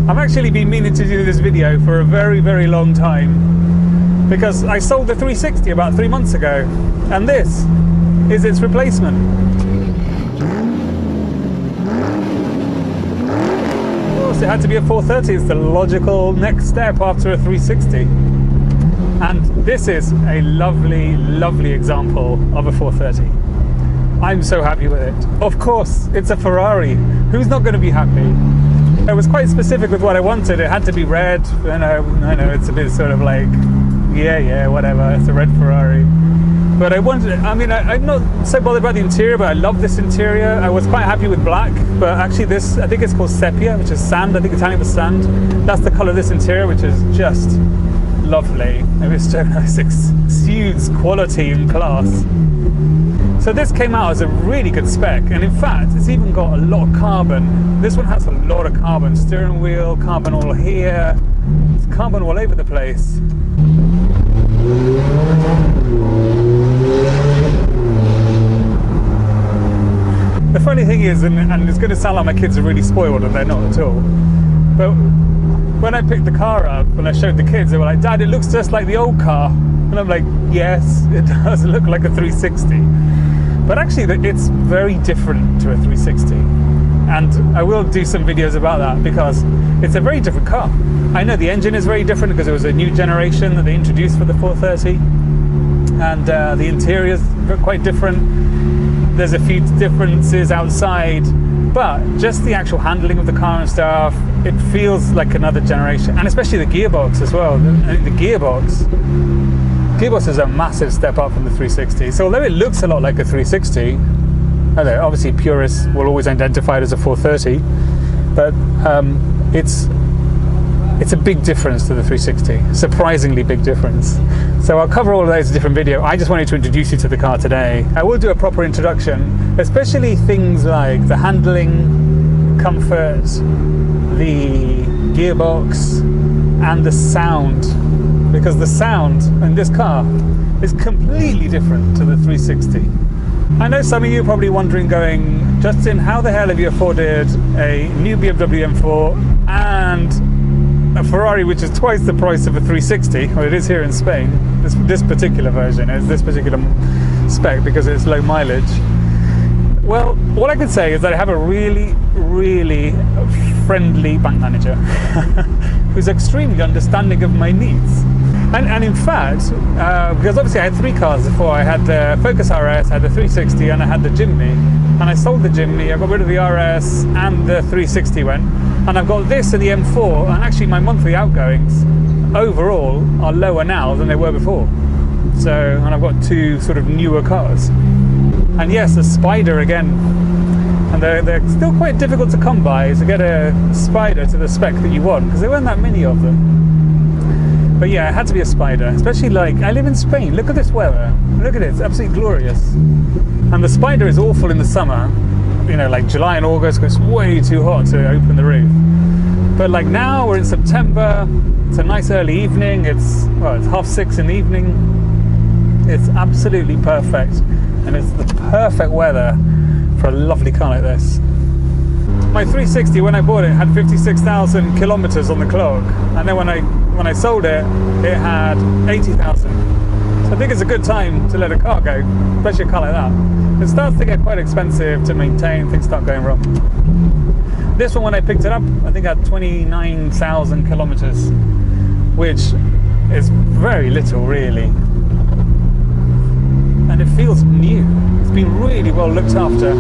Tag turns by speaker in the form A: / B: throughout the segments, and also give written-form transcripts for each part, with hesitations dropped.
A: I've actually been meaning to do this video for a very, very long time because I sold the 360 about 3 months ago, and this is its replacement. Of course, it had to be a 430. It's the logical next step after a 360. And this is a lovely, lovely example of a 430. I'm so happy with it. Of course, it's a Ferrari. Who's not going to be happy? I was quite specific with what I wanted. It had to be red. I know it's a bit sort of like, yeah, whatever. It's a red Ferrari. But I wanted, I'm not so bothered about the interior, but I love this interior. I was quite happy with black, but actually this, I think it's called sepia, which is sand. I think Italian for sand. That's the color of this interior, which is just lovely. It exudes quality and class. So this came out as a really good spec, and in fact it's even got a lot of carbon. This one has a lot of carbon. Steering wheel, carbon all here, it's carbon all over the place. The funny thing is, and it's going to sound like my kids are really spoiled, and they're not at all, but when I picked the car up and I showed the kids, they were like, "Dad, it looks just like the old car." And I'm like, yes, it does look like a 360. But actually, it's very different to a 360. And I will do some videos about that because it's a very different car. I know the engine is very different because it was a new generation that they introduced for the 430. And the interior is quite different. There's a few differences outside, but just the actual handling of the car and stuff, it feels like another generation. And especially the gearbox as well. The gearbox is a massive step up from the 360. So although it looks a lot like a 360, obviously purists will always identify it as a 430, but it's a big difference to the 360, surprisingly big difference. So I'll cover all of those in a different video. I just wanted to introduce you to the car today. I will do a proper introduction, especially things like the handling, comfort, the gearbox, and the sound. Because the sound in this car is completely different to the 360. I know some of you are probably wondering, going, Justin, how the hell have you afforded a new BMW M4 and a Ferrari which is twice the price of a 360? Well, it is here in Spain. This particular version is this particular spec because it's low mileage. Well, what I could say is that I have a really, really friendly bank manager who's extremely understanding of my needs. And in fact, because obviously I had 3 cars before. I had the Focus RS, I had the 360, and I had the Jimny. And I sold the Jimny, I got rid of the RS, and the 360 went. And I've got this and the M4, and actually my monthly outgoings overall are lower now than they were before. So, and I've got 2 sort of newer cars. And yes, a Spider again. And they're still quite difficult to come by, to get a Spider to the spec that you want, because there weren't that many of them. But yeah, it had to be a Spider, especially like, I live in Spain, look at this weather, look at it, it's absolutely glorious. And the Spider is awful in the summer, like July and August, because it's way too hot to open the roof. But like now, we're in September, it's a nice early evening, it's 6:30 in the evening, it's absolutely perfect, and it's the perfect weather for a lovely car like this. My 360, when I bought it, had 56,000 kilometers on the clock, and then when I sold it, it had 80,000. So I think it's a good time to let a car go, especially a car like that. It starts to get quite expensive to maintain, things start going wrong. This one, when I picked it up, I think had 29,000 kilometers, which is very little really. And it feels new. It's been really well looked after.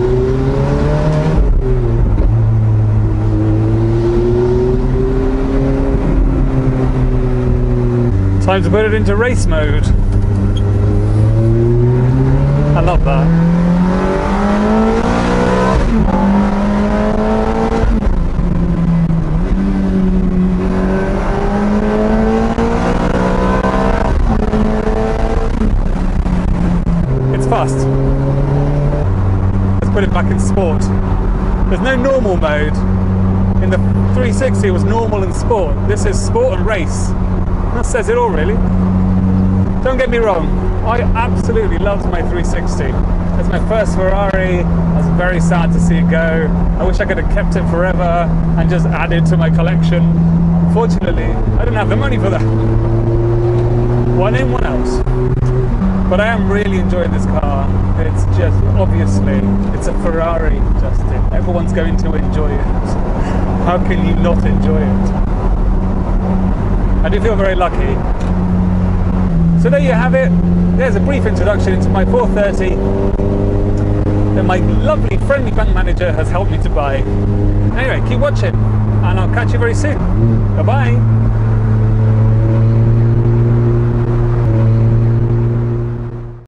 A: Time to put it into race mode. I love that. It's fast. Let's put it back in sport. There's no normal mode. In the 360 was normal and sport. This is sport and race. That says it all, really. Don't get me wrong, I absolutely loved my 360. It's my first Ferrari. I was very sad to see it go. I wish I could have kept it forever and just added to my collection. Unfortunately, I didn't have the money for that. One in, one else. But I am really enjoying this car. It's just, obviously, it's a Ferrari, Justin. Everyone's going to enjoy it. How can you not enjoy it? I do feel very lucky. So there you have it. There's a brief introduction into my 430 that my lovely friendly bank manager has helped me to buy. Anyway, keep watching and I'll catch you very soon. Bye-bye.